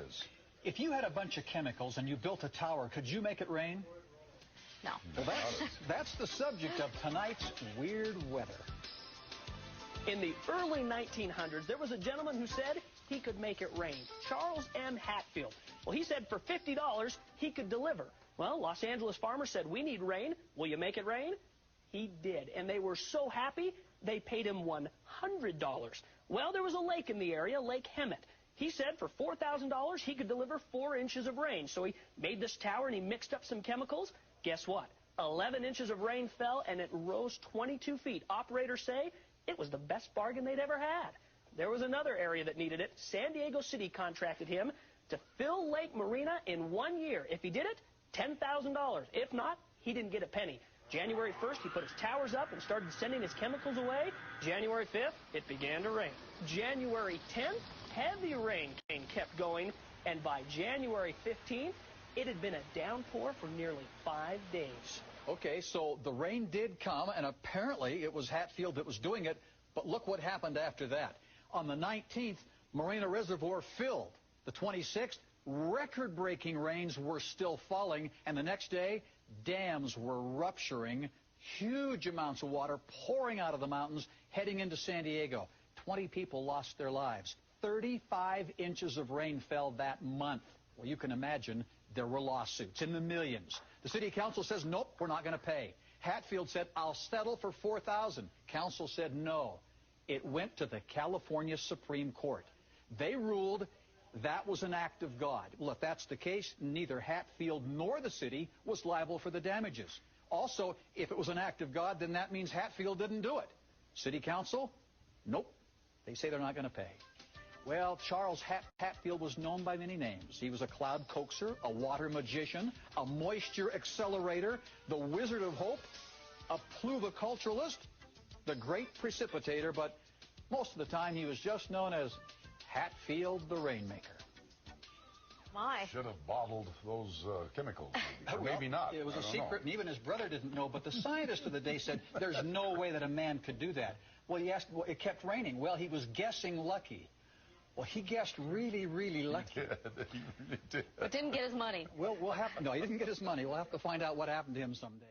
is. If you had a bunch of chemicals and you built a tower, could you make it rain? No. Well, that's the subject of tonight's Weird Weather. In the early 1900s, there was a gentleman who said he could make it rain. Charles M. Hatfield. Well, he said for $50, he could deliver. Well, Los Angeles farmers said, we need rain. Will you make it rain? He did, and they were so happy, they paid him $100. Well, there was a lake in the area, Lake Hemet. He said for $4,000, he could deliver 4 inches of rain. So he made this tower, and he mixed up some chemicals. Guess what? 11 inches of rain fell, and it rose 22 feet. Operators say it was the best bargain they'd ever had. There was another area that needed it. San Diego City contracted him to fill Lake Marina in 1 year. If he did it, $10,000. If not, he didn't get a penny. January 1st, he put his towers up and started sending his chemicals away. January 5th, it began to rain. January 10th, heavy rain kept going, and by January 15th, it had been a downpour for nearly 5 days. Okay, so the rain did come, and apparently it was Hatfield that was doing it, but look what happened after that. On the 19th, Marina Reservoir filled. The 26th, record-breaking rains were still falling, and the next day, dams were rupturing, huge amounts of water pouring out of the mountains, heading into San Diego. 20 people lost their lives. 35 inches of rain fell that month. Well, you can imagine there were lawsuits in the millions. The city council says, nope, we're not going to pay. Hatfield said, I'll settle for $4,000. Council said no. It went to the California Supreme Court. They ruled that was an act of God. Well, if that's the case, neither Hatfield nor the city was liable for the damages. Also, if it was an act of God, then that means Hatfield didn't do it. City council? Nope. They say they're not going to pay. Well, Charles Hatfield was known by many names. He was a cloud coaxer, a water magician, a moisture accelerator, the Wizard of Hope, a pluviculturalist, the great precipitator, but most of the time he was just known as Hatfield the Rainmaker. My. Should have bottled those chemicals. Or Well, maybe not. It was a secret, and even his brother didn't know, but the scientist of the day said there's no way that a man could do that. Well, he asked, well, it kept raining. Well, he was guessing lucky. Well, he guessed really, really lucky. Yeah, he really did. But didn't get his money. Well, we'll have no, he didn't get his money. We'll have to find out what happened to him someday.